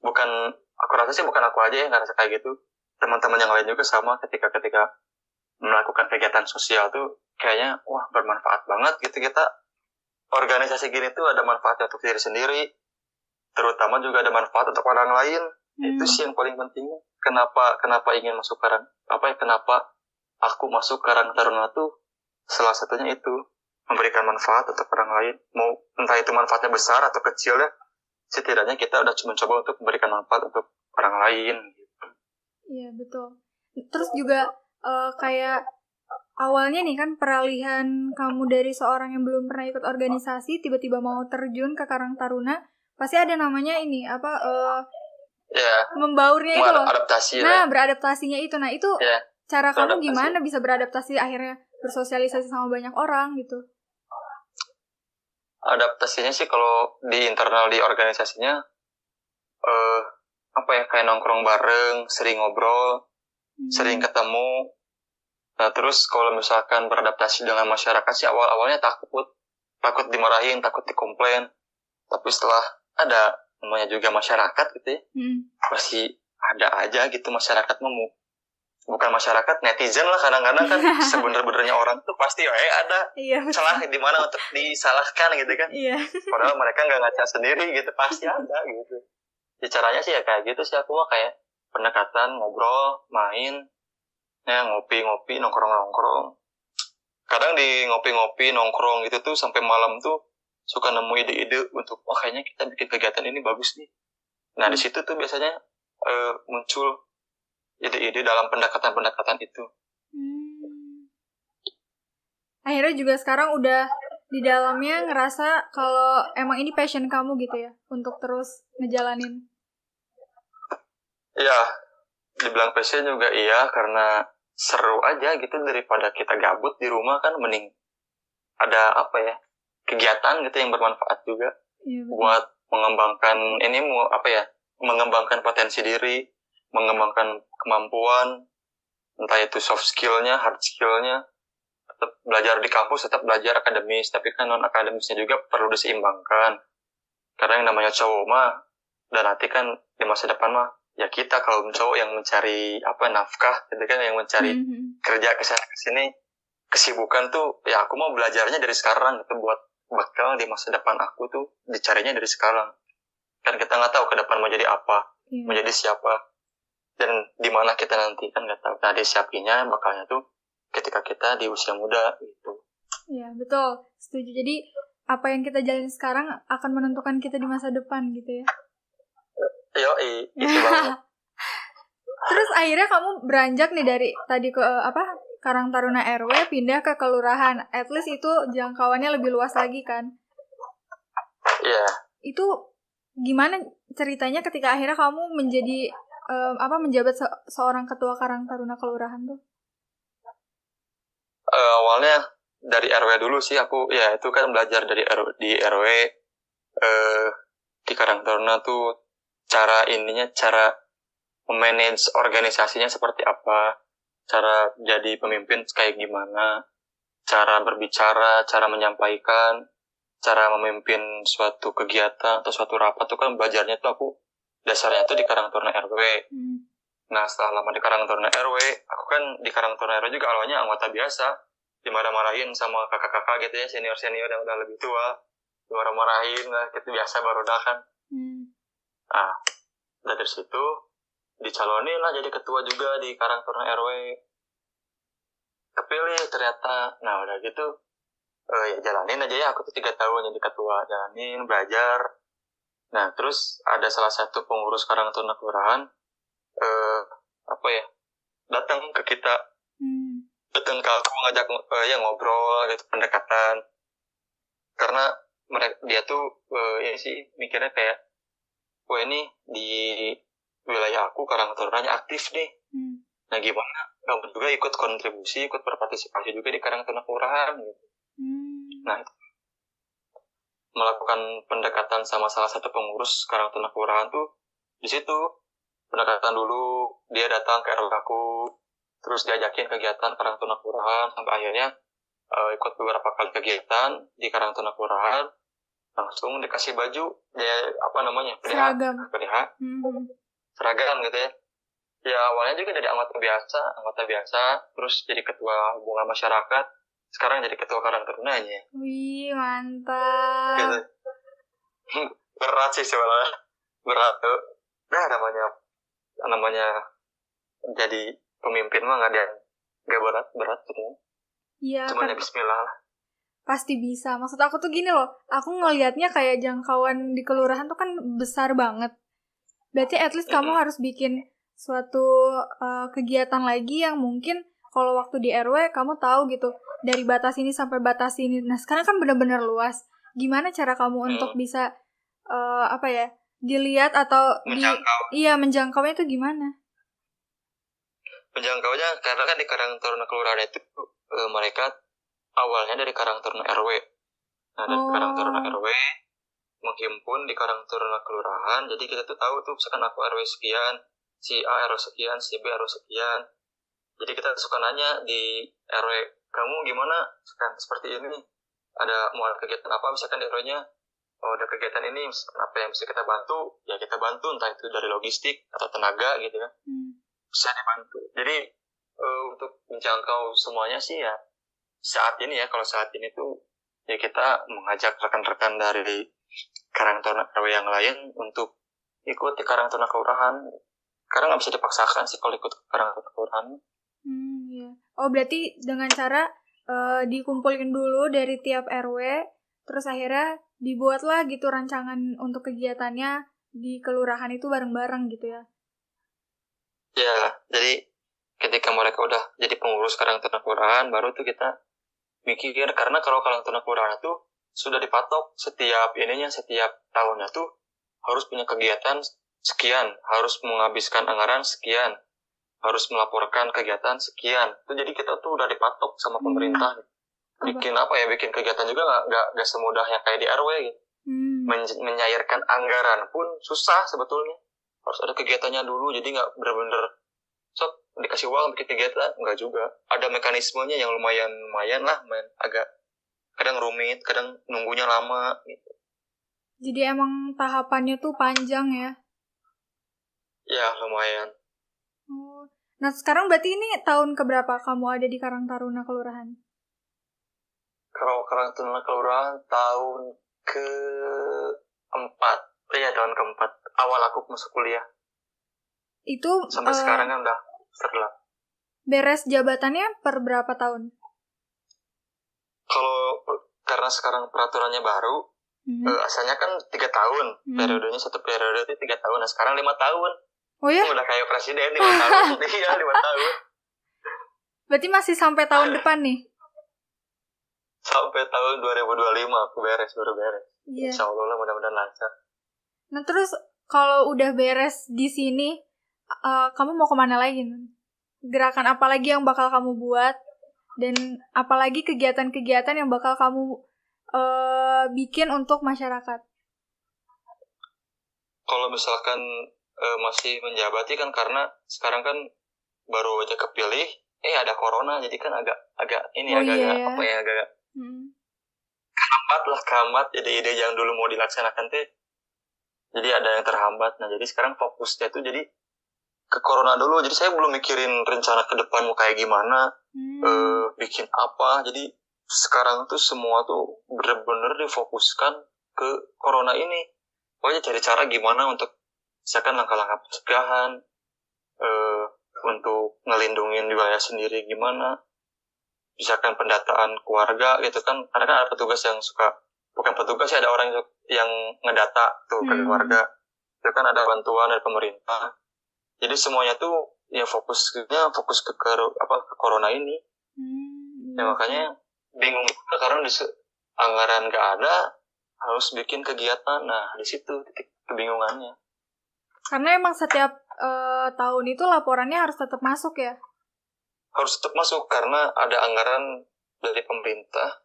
aku rasa sih bukan aku aja yang ngerasa kayak gitu. Teman-teman yang lain juga sama ketika melakukan kegiatan sosial tuh kayaknya wah bermanfaat banget gitu. Kita organisasi gini tuh ada manfaatnya untuk diri sendiri, terutama juga ada manfaat untuk orang lain. Itu sih yang paling penting. Kenapa ingin masuk kenapa aku masuk Karang Taruna tuh salah satunya itu memberikan manfaat untuk orang lain. Mau entah itu manfaatnya besar atau kecil ya, setidaknya kita udah mencoba untuk memberikan manfaat untuk orang lain. Iya betul. Terus juga kayak awalnya nih kan peralihan kamu dari seorang yang belum pernah ikut organisasi tiba-tiba mau terjun ke Karang Taruna, pasti ada namanya ini membaurnya itu loh. Adaptasi. Beradaptasinya itu. Nah, itu cara kamu gimana bisa beradaptasi akhirnya bersosialisasi sama banyak orang gitu? Adaptasinya sih kalau di internal di organisasinya kayak nongkrong bareng, sering ngobrol, sering ketemu. Nah, terus kalau misalkan beradaptasi dengan masyarakat sih awalnya takut dimarahin, takut dikomplain. Tapi setelah ada namanya juga masyarakat gitu ya, pasti ada aja gitu masyarakat bukan masyarakat, netizen lah kadang-kadang kan sebener-benernya orang tuh pasti ada salah di mana untuk disalahkan gitu kan. Padahal mereka nggak ngaca sendiri gitu, pasti ada gitu. Ya, caranya sih ya kayak gitu sih, aku mah kayak pendekatan, ngobrol, main, ya ngopi-ngopi, nongkrong-nongkrong. Kadang di ngopi-ngopi, nongkrong gitu tuh sampai malam tuh suka nemu ide-ide untuk kayaknya kita bikin kegiatan ini bagus nih. Nah, di situ tuh biasanya muncul ide-ide dalam pendekatan-pendekatan itu. Akhirnya juga sekarang udah di dalamnya ngerasa kalau emang ini passion kamu gitu ya, untuk terus ngejalanin. Iya, dibilang passion juga iya, karena seru aja gitu, daripada kita gabut di rumah kan mending ada kegiatan gitu yang bermanfaat juga buat mengembangkan mengembangkan potensi diri, mengembangkan kemampuan, entah itu soft skill-nya, hard skill-nya. Tetap belajar di kampus, tetap belajar akademis, tapi kan non akademisnya juga perlu diseimbangkan. Karena yang namanya cowok mah dan nanti kan di masa depan mah ya kita kalau cowok yang mencari nafkah gitu kan, yang mencari kerja kesana kesini, kesibukan tuh ya aku mau belajarnya dari sekarang gitu, buat bakal di masa depan aku tuh dicarinya dari sekarang. Kan kita nggak tahu ke depan mau jadi apa, mau jadi siapa, dan di mana kita nanti kan nggak tahu. Nah, disiapinya bakalnya tuh ketika kita di usia muda gitu. Iya betul, setuju. Jadi apa yang kita jalani sekarang akan menentukan kita di masa depan gitu ya. Yoi, itu banget. Terus akhirnya kamu beranjak nih dari tadi ke Karang Taruna RW pindah ke kelurahan. At least itu jangkauannya lebih luas lagi kan? Iya. Itu gimana ceritanya ketika akhirnya kamu menjadi menjabat seorang ketua Karang Taruna kelurahan tuh? Awalnya dari RW dulu sih aku, ya itu kan belajar di RW di Karang Taruna tuh cara memanage organisasinya seperti apa, cara jadi pemimpin kayak gimana, cara berbicara, cara menyampaikan, cara memimpin suatu kegiatan atau suatu rapat tuh kan belajarnya tuh aku dasarnya tuh di Karang Taruna RW. Nah, setelah lama di Karang Taruna RW, aku kan di Karang Taruna RW juga awalnya anggota biasa, dimarah-marahin sama kakak-kakak gitu ya, senior-senior yang udah lebih tua, dimarah-marahin lah, gitu biasa barudak kan. Nah, dari situ dicalonin lah jadi ketua juga di Karang Taruna RW. Kepilih ternyata. Nah, udah gitu ya jalanin aja ya, aku tuh 3 tahun jadi ketua, jalanin, belajar. Nah, terus ada salah satu pengurus Karang Taruna kelurahan datang ke kita, datang ke aku ngajak ngobrol gitu, pendekatan. Karena dia tuh ini sih mikirnya kayak, wah ini di wilayah aku Karang Tarunanya aktif nih. Hmm. Nah gimana kamu juga ikut kontribusi, ikut berpartisipasi juga di Karang Taruna Kelurahan gitu. Nah melakukan pendekatan sama salah satu pengurus Karang Taruna Kelurahan tuh di situ pendekatan dulu, dia datang ke RW aku, terus diajakin kegiatan Karang Taruna Kelurahan sampai akhirnya ikut beberapa kali kegiatan di Karang Taruna Kelurahan, langsung dikasih baju Seragam. PDH seragam gitu ya. Ya awalnya juga dari anggota biasa, terus jadi ketua hubungan masyarakat, sekarang jadi ketua Karang Tarunanya. Wih, mantap. Gitu. Berat sih sebenarnya, berat tuh. Nah namanya jadi pemimpin mah nggak berat semua. Iya. Cuman ya Bismillah lah. Pasti bisa. Maksud aku tuh gini loh, aku ngelihatnya kayak jangkauan di kelurahan tuh kan besar banget. Berarti at least kamu harus bikin suatu kegiatan lagi yang mungkin kalau waktu di RW kamu tahu gitu dari batas ini sampai batas ini. Nah sekarang kan benar-benar luas. Gimana cara kamu untuk bisa dilihat atau menjangkaunya itu gimana? Menjangkaunya karena kan di Karang Taruna Kelurahan itu mereka awalnya dari Karang Taruna RW. Nah dari Karang Taruna RW menghimpun di Karang Taruna Kelurahan, jadi kita tuh tahu tuh misalkan aku RW sekian, si A RW sekian, si B RW sekian. Jadi kita suka nanya di RW, kamu gimana? Misalkan seperti ini, ada mau ada kegiatan apa misalkan di RW-nya, ada kegiatan ini, misalkan apa yang bisa kita bantu, ya kita bantu, entah itu dari logistik atau tenaga gitu kan, bisa dibantu. Jadi untuk menjangkau semuanya sih ya, kalau saat ini tuh ya kita mengajak rekan-rekan dari Karang Taruna RW yang lain untuk ikut di Karang Taruna Kelurahan. Karena nggak bisa dipaksakan sih kalau ikut Karang Taruna Kelurahan. Iya. Oh berarti dengan cara dikumpulin dulu dari tiap RW, terus akhirnya dibuatlah gitu rancangan untuk kegiatannya di kelurahan itu bareng-bareng gitu ya? Ya, jadi ketika mereka udah jadi pengurus Karang Taruna Kelurahan, baru tuh kita mikir, karena kalau Karang Taruna Kelurahan itu sudah dipatok setiap tahunnya tuh harus punya kegiatan sekian, harus menghabiskan anggaran sekian, harus melaporkan kegiatan sekian. Itu jadi kita tuh udah dipatok sama pemerintah. Bikin kegiatan juga nggak semudah yang kayak di RW gitu. Menyairkan anggaran pun susah sebetulnya. Harus ada kegiatannya dulu, jadi nggak bener-bener dikasih uang bikin kegiatan, nggak juga. Ada mekanismenya yang lumayan lah, agak kadang rumit, kadang nunggunya lama gitu. Jadi emang tahapannya tuh panjang ya? Ya, lumayan. Nah, sekarang berarti ini tahun keberapa kamu ada di Karang Taruna Kelurahan? Kalau Karang Taruna Kelurahan tahun ke-4. Tahun ke-4. Awal aku masuk kuliah. Itu sampai sekarang kan udah setelah. Beres jabatannya per berapa tahun? Kalau karena sekarang peraturannya baru, asalnya kan 3 tahun. Periodenya satu periode itu 3 tahun. Nah sekarang 5 tahun. Oh ya? Udah kayak presiden 5 tahun. Iya 5 tahun. Berarti masih sampai tahun depan nih? Sampai tahun 2025 aku baru beres. Iya. Insya Allah lah mudah-mudahan lancar. Nah terus kalau udah beres di sini, kamu mau kemana lagi? Gerakan apa lagi yang bakal kamu buat? Dan apalagi kegiatan-kegiatan yang bakal kamu bikin untuk masyarakat? Kalau misalkan masih menjabati kan, karena sekarang kan baru aja kepilih, ada corona, jadi kan agak kambat ide-ide yang dulu mau dilaksanakan teh, jadi ada yang terhambat. Nah jadi sekarang fokusnya tuh jadi ke corona dulu, jadi saya belum mikirin rencana ke depan mau kayak gimana, bikin apa. Jadi sekarang tuh semua tuh bener-bener difokuskan ke corona ini. Pokoknya cari cara gimana untuk misalkan langkah-langkah pencegahan, untuk ngelindungin wilayah sendiri gimana, misalkan pendataan keluarga gitu kan, karena kan ada petugas yang bukan petugas ya, ada orang yang ngedata tuh ke keluarga, itu kan ada bantuan dari pemerintah. Jadi semuanya tuh ya fokus ke corona ini. Ya makanya bingung karena anggaran nggak ada, harus bikin kegiatan. Nah di situ titik kebingungannya. Karena emang setiap tahun itu laporannya harus tetap masuk ya? Harus tetap masuk karena ada anggaran dari pemerintah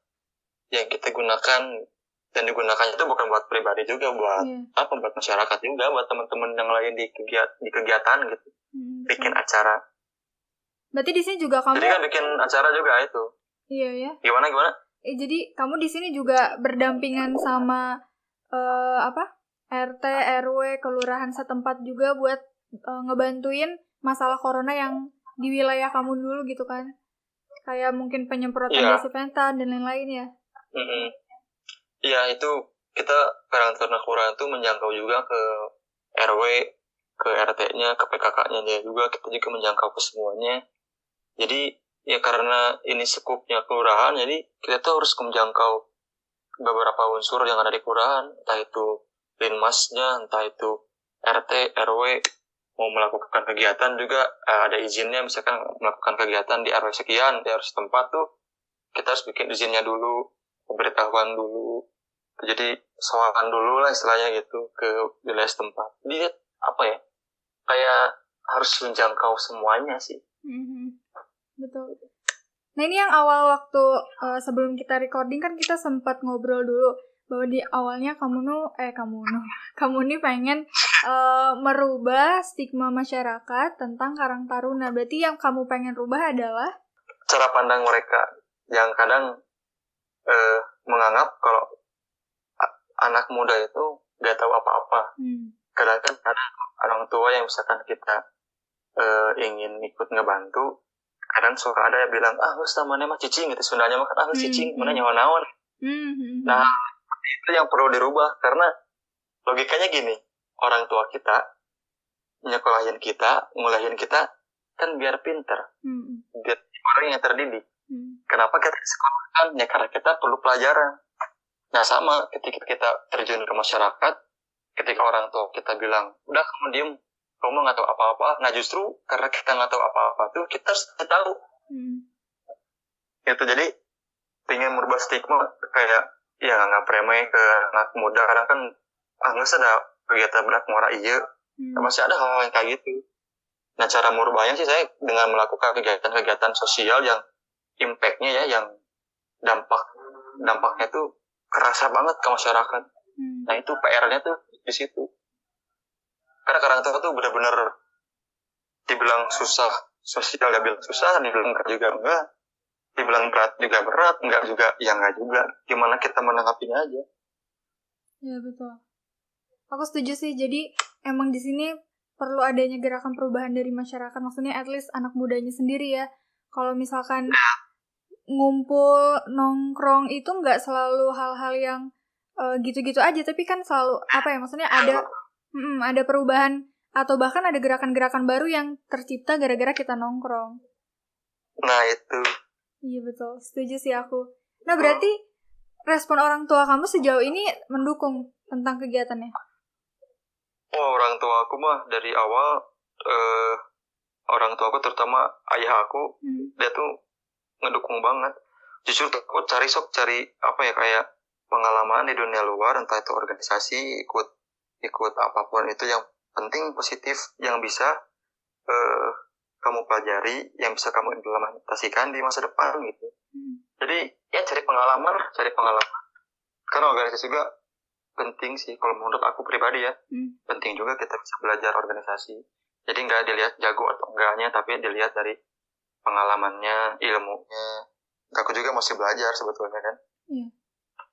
yang kita gunakan, dan digunakannya itu bukan buat pribadi juga, buat buat masyarakat juga, buat teman-teman yang lain di kegiatan gitu. Bikin acara. Berarti di sini juga kamu? Jadi kan bikin acara juga itu. Iya ya. Gimana? Jadi kamu di sini juga berdampingan sama RT, RW, kelurahan setempat juga buat ngebantuin masalah corona yang di wilayah kamu dulu gitu kan? Kayak mungkin penyemprotan desinfektan dan lain-lain ya? Iya, itu kita Karang Taruna Kelurahan itu menjangkau juga ke RW, ke RT-nya, ke PKK-nya juga, kita juga menjangkau ke semuanya. Jadi ya karena ini skupnya kelurahan, jadi kita tuh harus menjangkau beberapa unsur yang ada di kelurahan, entah itu linmasnya, entah itu RT, RW, mau melakukan kegiatan juga ada izinnya, misalkan melakukan kegiatan di RW sekian, di RW setempat tuh kita harus bikin izinnya dulu, pemberitahuan dulu, jadi soalan dulu lah istilahnya gitu ke wilayah setempat. Dia kayak harus menjangkau semuanya sih. Betul. Nah ini yang awal waktu sebelum kita recording kan kita sempat ngobrol dulu bahwa di awalnya kamu nih pengen merubah stigma masyarakat tentang Karang Taruna. Berarti yang kamu pengen rubah adalah cara pandang mereka yang kadang menganggap kalau anak muda itu gak tahu apa-apa. Kadang kan ada orang tua yang misalkan kita ingin ikut ngebantu, kadang suka ada yang bilang, geus namanya mah cicing gitu, Sundanya mah kan cicing, mana nyawa-naon. Nah, itu yang perlu dirubah, karena logikanya gini, orang tua kita nyekolahin kita, ngulahin kita kan biar pinter, biar orang yang terdidik. Kenapa kita disekolahkan? Ya karena kita perlu pelajaran. Nah sama, ketika kita terjun ke masyarakat, ketika orang tua kita bilang, udah kamu diem, kamu nggak tahu apa-apa. Nah justru karena kita nggak tahu apa-apa tuh kita harus tahu. Itu jadi pengen merubah stigma kayak ya nggak remeh ke anak muda. Kadang kan nggak ada kegiatan berat muara masih ada hal-hal yang kayak gitu. Nah cara merubahnya sih saya dengan melakukan kegiatan-kegiatan sosial yang impact-nya ya, yang dampaknya tuh kerasa banget ke masyarakat. Nah itu PR-nya tuh di situ. Karena Karang Taruna tuh benar-benar dibilang susah, sosial dibilang susah, dibilang enggak juga enggak, dibilang berat juga berat, enggak juga, ya enggak juga. Gimana kita menanggapinya aja. Ya betul. Aku setuju sih. Jadi emang di sini perlu adanya gerakan perubahan dari masyarakat. Maksudnya at least anak mudanya sendiri ya. Kalau misalkan ngumpul, nongkrong itu nggak selalu hal-hal yang gitu-gitu aja, tapi kan selalu maksudnya ada perubahan atau bahkan ada gerakan-gerakan baru yang tercipta gara-gara kita nongkrong. Nah itu. Iya betul, setuju sih aku. Nah berarti respon orang tua kamu sejauh ini mendukung tentang kegiatannya? Orang tua aku mah dari awal, orang tua aku terutama ayah aku, dia tuh ngedukung banget. Justru aku cari kayak pengalaman di dunia luar, entah itu organisasi, ikut apapun itu yang penting positif, yang bisa kamu pelajari, yang bisa kamu implementasikan di masa depan gitu. Jadi ya cari pengalaman. Karena organisasi juga penting sih, kalau menurut aku pribadi ya, penting juga kita bisa belajar organisasi. Jadi nggak dilihat jago atau enggaknya, tapi dilihat dari pengalamannya, ilmunya. Aku juga masih belajar sebetulnya kan.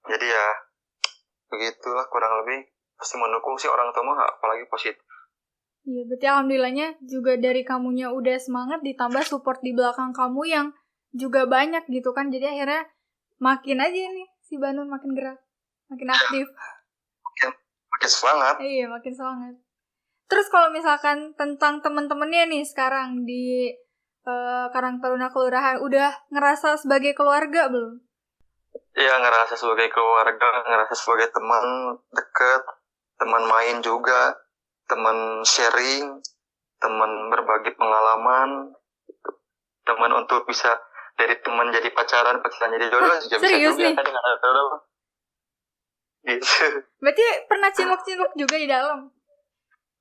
Jadi ya begitulah kurang lebih. Pasti mendukung sih orang tua mah, apalagi positif. Iya, berarti alhamdulillahnya juga dari kamunya udah semangat, ditambah support di belakang kamu yang juga banyak gitu kan. Jadi akhirnya makin aja nih si Banun makin gerak, makin aktif. Makin semangat. Iya, makin semangat. Terus kalau misalkan tentang teman-temannya nih sekarang di Karang Taruna Kelurahan, udah ngerasa sebagai keluarga belum? Iya, ngerasa sebagai keluarga, ngerasa sebagai teman dekat, teman main juga, teman sharing, teman berbagi pengalaman, teman untuk bisa dari teman jadi pacaran jadi jodoh juga serius bisa juga nih? kan dengan jodoh. Gitu. Berarti pernah cilok-cilok juga di dalam?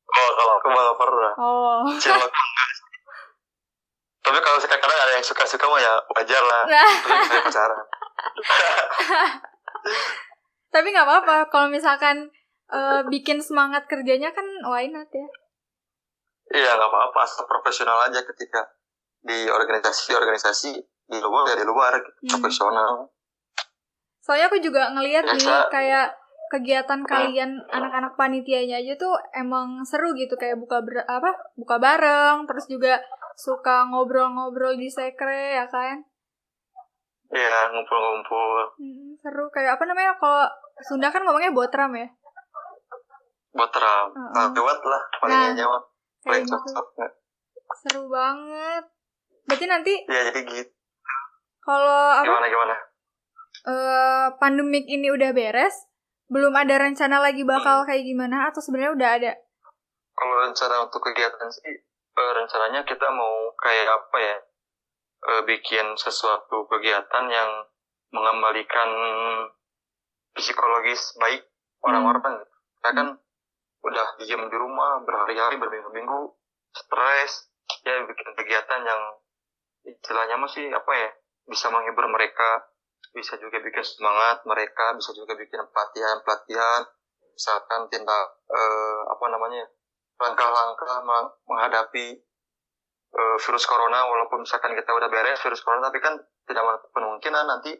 Oh, kalau aku mah nggak pernah. Oh. Cuma aku enggak sih. Tapi kalau kadang ada yang suka-suka mah ya wajar lah. Nah. Tapi saya pacaran. Tapi nggak apa-apa kalau misalkan bikin semangat kerjanya kan why not ya? Iya, nggak apa-apa, asal profesional aja ketika di organisasi di luar ya di luar profesional. Soalnya aku juga ngelihat nih Biasa. kayak kegiatan kalian anak-anak panitianya aja tuh emang seru gitu, kayak buka bareng, terus juga suka ngobrol-ngobrol di sekre ya kan? Iya, ngumpul-ngumpul. Seru, kayak apa namanya kalau Sunda kan ngomongnya botram ya? Botram. Lewat lah palingnya mah. Paling Kayak gitu. cocok. Seru banget. Berarti nanti Iya, jadi gitu. kalau Gimana? pandemik ini udah beres, belum ada rencana lagi bakal kayak gimana atau sebenarnya udah ada? Kalau rencana untuk kegiatan sih, rencananya kita mau kayak apa ya? Bikin sesuatu kegiatan yang mengembalikan psikologis baik orang-orang gitu. Karena kan udah diam di rumah berhari-hari, berminggu-minggu, stres, ya bikin kegiatan yang istilahnya masih apa ya, bisa menghibur mereka, bisa juga bikin semangat mereka, bisa juga bikin pelatihan, misalkan tindak langkah-langkah menghadapi virus corona. Walaupun misalkan kita udah beres virus corona, tapi kan tidak menutup kemungkinan nanti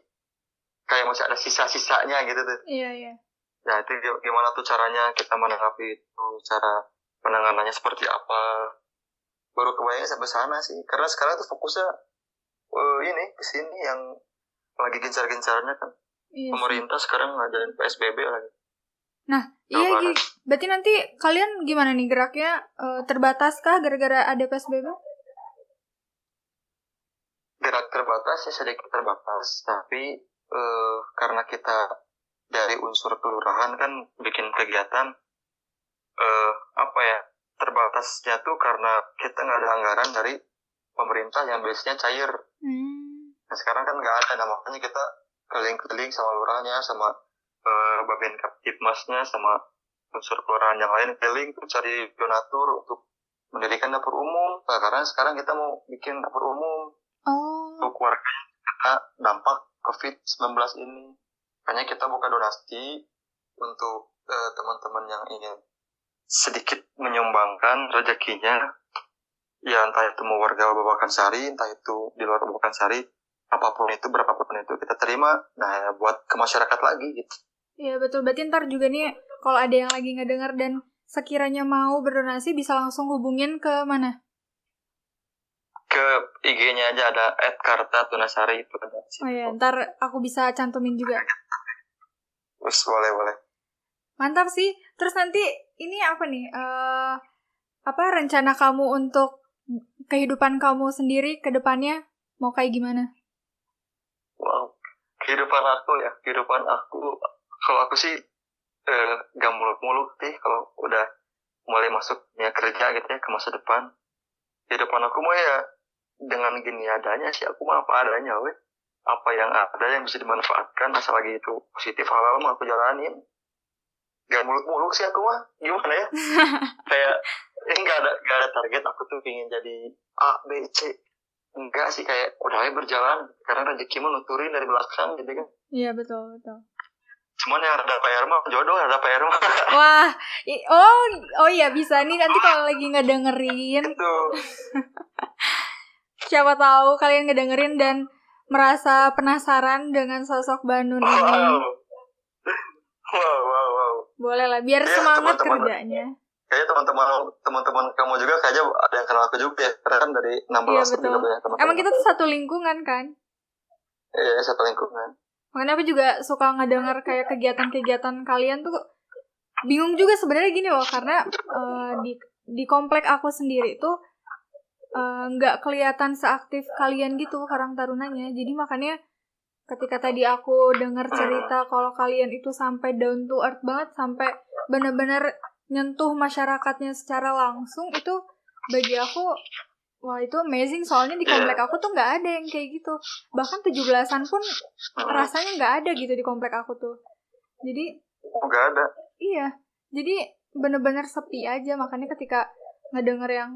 kayak masih ada sisa-sisanya gitu tuh. Iya. Ya itu gimana tuh caranya kita menanggapi itu, cara penanganannya seperti apa. Baru kebayang sampai sana sih, karena sekarang tuh fokusnya ini kesini yang lagi gencar-gencarnya kan. Iya, pemerintah sekarang ngajarin PSBB lagi. Nah, iya, berarti nanti kalian gimana nih geraknya? Terbataskah gara-gara ada PSBB? Gerak terbatas ya, sedikit terbatas, tapi karena kita dari unsur kelurahan kan bikin kegiatan terbatasnya tuh karena kita nggak ada anggaran dari pemerintah yang biasanya cair. Nah sekarang kan nggak ada, nah makanya kita keliling-keliling sama lurahnya, sama Babin Kaptipmasnya, sama unsur kelurahan yang lain keliling tuh cari donatur untuk mendirikan dapur umum. Nah, karena sekarang kita mau bikin dapur umum untuk warga yang kena dampak COVID-19 ini. Makanya kita buka donasi untuk teman-teman yang ingin sedikit menyumbangkan rezekinya, ya entah itu mau warga Babakan Sari, entah itu di luar Babakan Sari, apapun itu, berapapun itu kita terima, nah ya buat ke masyarakat lagi gitu. Iya betul, berarti ntar juga nih kalau ada yang lagi ngedenger dan sekiranya mau berdonasi bisa langsung hubungin ke mana? Ke IG-nya aja ada @karta_tunasari itu ada. Oh iya, ntar aku bisa cantumin juga. Terus boleh. Mantap sih. Terus nanti ini apa nih? Rencana kamu untuk kehidupan kamu sendiri ke depannya mau kayak gimana? Wow, kehidupan aku kalau aku sih gak muluk-muluk sih kalau udah mulai masuk kerja gitu ya ke masa depan. Kehidupan aku mah ya dengan gini adanya sih, aku mah apa adanya weh. Apa yang ada yang bisa dimanfaatkan asal lagi itu positif halal mah aku jalanin. Gak muluk-muluk sih aku mah, gimana ya? Kayak gak ada target aku tuh pengen jadi A, B, C. Enggak sih, kayak udah berjalan karena rezeki mah nuturin dari belakang gitu kan. Iya betul. Cuman yang ada PR mah jodoh, ada PR mah. Wah, oh iya bisa nih nanti kalau lagi ngedengerin. Itu. Siapa tahu kalian ngedengerin dan merasa penasaran dengan sosok Banun ini. Wow. Boleh lah, biar semangat kerjanya. Kayaknya teman-teman kamu juga kayaknya ada yang kenal aku juga ya, karena kan dari 16 iya, betul. Juga ya, teman-teman. Emang kita tuh satu lingkungan kan? Iya, satu lingkungan. Makanya aku juga suka ngedenger kayak kegiatan-kegiatan kalian tuh bingung juga sebenarnya gini loh, karena di komplek aku sendiri tuh nggak kelihatan seaktif kalian gitu Karang Tarunanya. Jadi makanya ketika tadi aku dengar cerita kalau kalian itu sampai down to earth banget, sampai benar-benar nyentuh masyarakatnya secara langsung, itu bagi aku wah itu amazing. Soalnya di komplek aku tuh nggak ada yang kayak gitu, bahkan 17-an pun rasanya nggak ada gitu di komplek aku tuh. Jadi nggak ada. Iya, jadi bener-bener sepi aja, makanya ketika ngedenger yang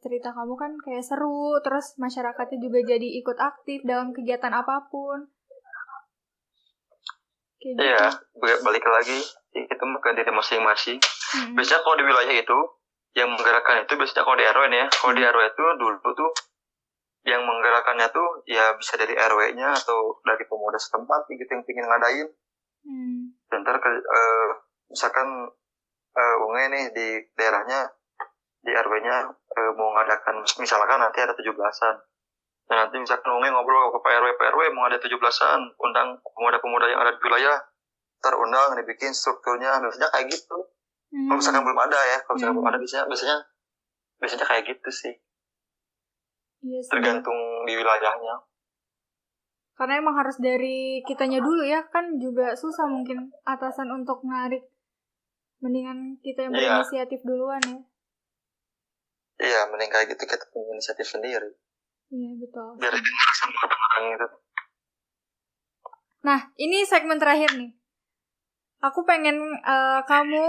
cerita kamu kan kayak seru, terus masyarakatnya juga jadi ikut aktif dalam kegiatan apapun. Kayak gitu. Iya, balik lagi itu ke diri masing-masing. Biasanya kalau di wilayah itu yang menggerakkan itu biasanya kalau di RW nih ya, kalau di RW itu dulu tuh yang menggerakkannya tuh ya bisa dari RW-nya atau dari pemuda setempat gitu yang ingin ngadain. Dan ntar misalkan Unge nih di daerahnya di RW-nya mau ngadakan misalkan nanti ada 17-an. Nah nanti misalkan Unge ngobrol ke Pak RW mau ada 17-an, undang pemuda-pemuda yang ada di wilayah, ntar undang dibikin strukturnya, biasanya kayak gitu. Kalau misalkan belum ada ya, kalau misalkan belum ada biasanya kayak gitu sih. Iya, tergantung di wilayahnya. Karena emang harus dari kitanya dulu ya, kan juga susah mungkin atasan untuk narik. Mendingan kita yang berinisiatif duluan ya. Iya, mending kayak gitu kita punya inisiatif sendiri. Iya, betul. Biar didengar sama orang-orang itu. Nah, ini segmen terakhir nih. Aku pengen kamu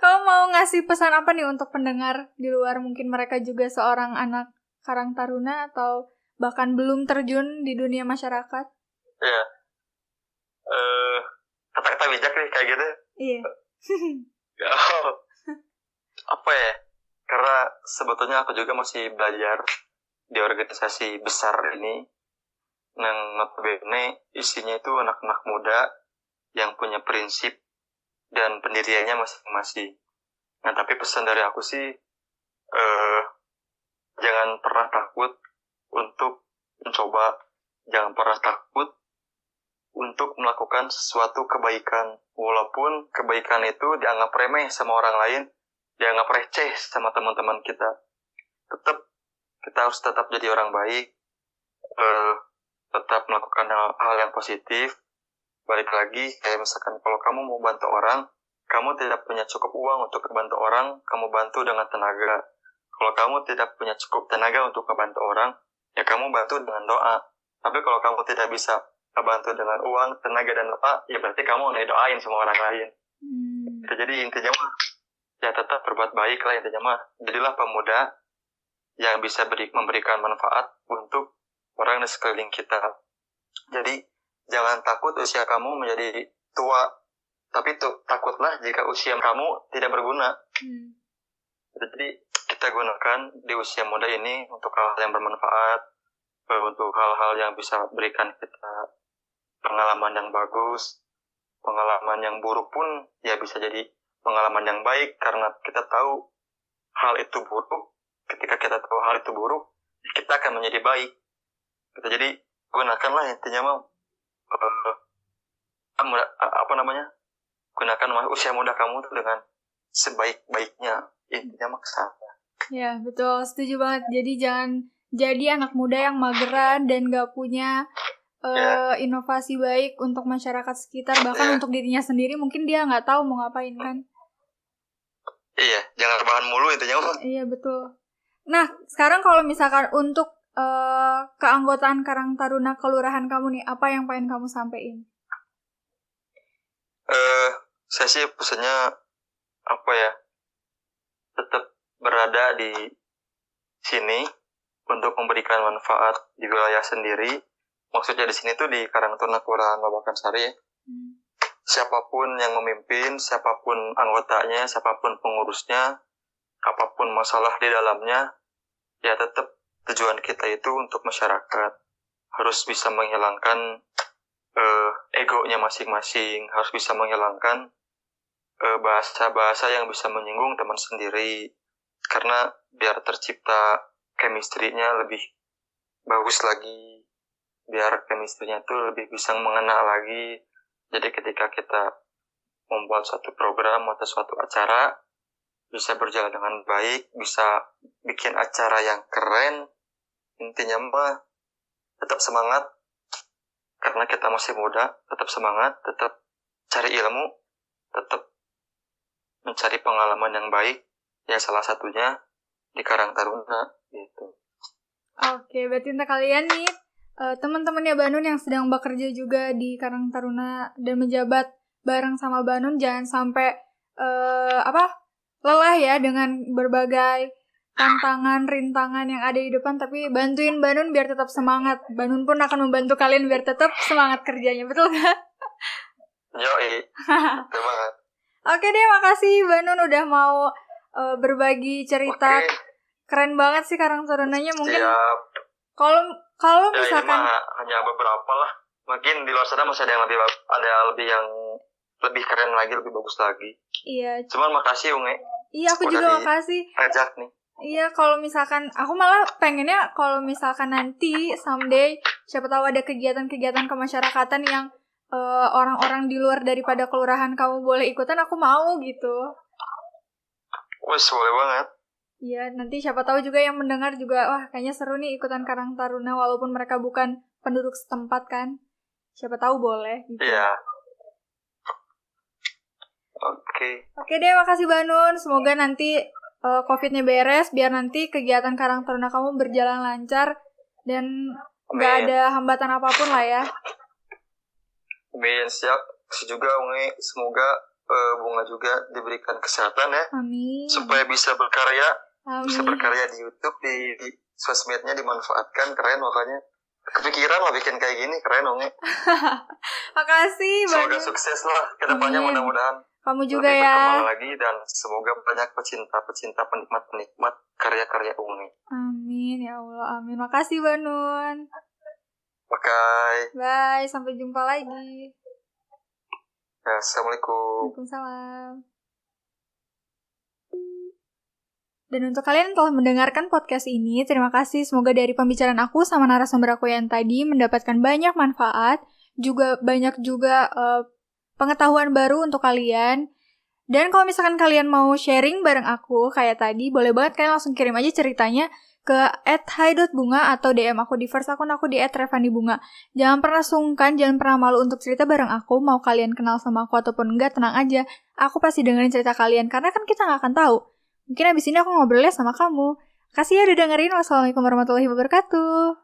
mau ngasih pesan apa nih untuk pendengar di luar, mungkin mereka juga seorang anak Karang Taruna atau bahkan belum terjun di dunia masyarakat? Iya. Kata-kata bijak nih kayak gitu. Iya. Apa ya? Karena sebetulnya aku juga masih belajar di organisasi besar ini. Yang notabene isinya itu anak-anak muda yang punya prinsip dan pendiriannya masing-masing. Nah, tapi pesan dari aku sih, jangan pernah takut untuk mencoba, jangan pernah takut untuk melakukan sesuatu kebaikan. Walaupun kebaikan itu dianggap remeh sama orang lain, dianggap receh sama teman-teman kita. Kita harus tetap jadi orang baik, tetap melakukan hal yang positif. Balik lagi, kayak misalkan kalau kamu mau bantu orang, kamu tidak punya cukup uang untuk membantu orang, kamu bantu dengan tenaga. Kalau kamu tidak punya cukup tenaga untuk membantu orang, ya kamu bantu dengan doa. Tapi kalau kamu tidak bisa membantu dengan uang, tenaga, dan doa, ya berarti kamu ngedoain sama orang lain. Jadi intinya mah, ya tetap berbuat baik lah intinya mah. Jadilah pemuda yang bisa memberikan manfaat untuk orang di sekeliling kita. Jadi jangan takut usia kamu menjadi tua, tapi takutlah jika usia kamu tidak berguna. Jadi kita gunakan di usia muda ini untuk hal-hal yang bermanfaat, untuk hal-hal yang bisa berikan kita pengalaman yang bagus. Pengalaman yang buruk pun ya bisa jadi pengalaman yang baik, karena kita tahu hal itu buruk. Ketika kita tahu hal itu buruk, kita akan menjadi baik. Jadi gunakanlah intinya mau gunakan usia muda kamu tuh dengan sebaik-baiknya, intinya maksudnya. Ya betul, setuju banget. Jadi jangan jadi anak muda yang mageran dan gak punya inovasi baik untuk masyarakat sekitar, bahkan untuk dirinya sendiri mungkin dia gak tahu mau ngapain kan. Iya, jangan rebahan mulu intinya. Iya betul. Nah sekarang kalau misalkan untuk keanggotaan Karang Taruna kelurahan kamu nih, apa yang pengen kamu sampein? Saya sih pesannya tetap berada di sini untuk memberikan manfaat di wilayah sendiri. Maksudnya di sini tuh di Karang Taruna Kelurahan Babakan Sari. Siapapun yang memimpin, siapapun anggotanya, siapapun pengurusnya, apapun masalah di dalamnya, ya tetap tujuan kita itu untuk masyarakat. Harus bisa menghilangkan egonya masing-masing, harus bisa menghilangkan bahasa-bahasa yang bisa menyinggung teman sendiri, karena biar tercipta chemistry-nya lebih bagus lagi, biar chemistry-nya itu lebih bisa mengena lagi. Jadi ketika kita membuat suatu program atau suatu acara, bisa berjalan dengan baik, bisa bikin acara yang keren. Intinya mah tetap semangat, karena kita masih muda, tetap semangat, tetap cari ilmu, tetap mencari pengalaman yang baik, ya salah satunya di Karang Taruna gitu. Oke, berarti untuk kalian nih teman-temannya Banun yang sedang bekerja juga di Karang Taruna dan menjabat bareng sama Banun, jangan sampai lelah ya dengan berbagai tantangan, rintangan yang ada di depan, tapi bantuin Banun biar tetap semangat. Banun pun akan membantu kalian biar tetap semangat kerjanya, betul nggak? Yoi, betul banget. Oke deh, makasih Banun udah mau berbagi cerita. Oke, Keren banget sih Karang Tarunanya. Mungkin siap. kalau Ya ini misalkan mah hanya beberapa lah. Mungkin di luar sana masih ada yang lebih keren lagi, lebih bagus lagi. iya, Cuman makasih Unge, iya aku udah juga makasih. diajak nih. Iya, kalau misalkan aku malah pengennya kalau misalkan nanti someday siapa tahu ada kegiatan-kegiatan kemasyarakatan yang orang-orang di luar daripada kelurahan kamu boleh ikutan, aku mau gitu. Wes boleh banget. Iya, nanti siapa tahu juga yang mendengar juga, wah kayaknya seru nih ikutan Karang Taruna walaupun mereka bukan penduduk setempat kan. Siapa tahu boleh gitu. Iya. Oke. Oke deh, makasih Banun. Semoga nanti COVID-nya beres, biar nanti kegiatan Karang Taruna kamu berjalan lancar dan nggak Amin. ada hambatan apapun lah ya. Amin, siap. Kasih juga Unge, semoga Bunga juga diberikan kesehatan ya, Amin. supaya bisa berkarya, bisa Amin. berkarya di YouTube, di sosmednya dimanfaatkan, keren makanya. Kepikiran lah bikin kayak gini, keren Unge. Makasih Semoga Banun. sukses lah kedepannya, Amin. mudah-mudahan Kamu juga lebih ya. berkembang lagi, dan semoga banyak pecinta-pecinta, penikmat-penikmat karya-karya Unge. Amin ya Allah, amin. Makasih Banun. Bye. Bye, sampai jumpa lagi. Ya, Assalamualaikum. Waalaikumsalam. Dan untuk kalian yang telah mendengarkan podcast ini, terima kasih. Semoga dari pembicaraan aku sama narasumber aku yang tadi mendapatkan banyak manfaat, juga banyak juga pengetahuan baru untuk kalian. Dan kalau misalkan kalian mau sharing bareng aku kayak tadi, boleh banget kalian langsung kirim aja ceritanya ke @hai.bunga atau DM aku di first akun aku di @revandibunga. Jangan pernah sungkan, jangan pernah malu untuk cerita bareng aku, mau kalian kenal sama aku ataupun enggak, tenang aja. Aku pasti dengerin cerita kalian, karena kan kita nggak akan tahu. Mungkin abis ini aku ngobrolnya sama kamu. Kasih ya udah dengerin. Wassalamualaikum warahmatullahi wabarakatuh.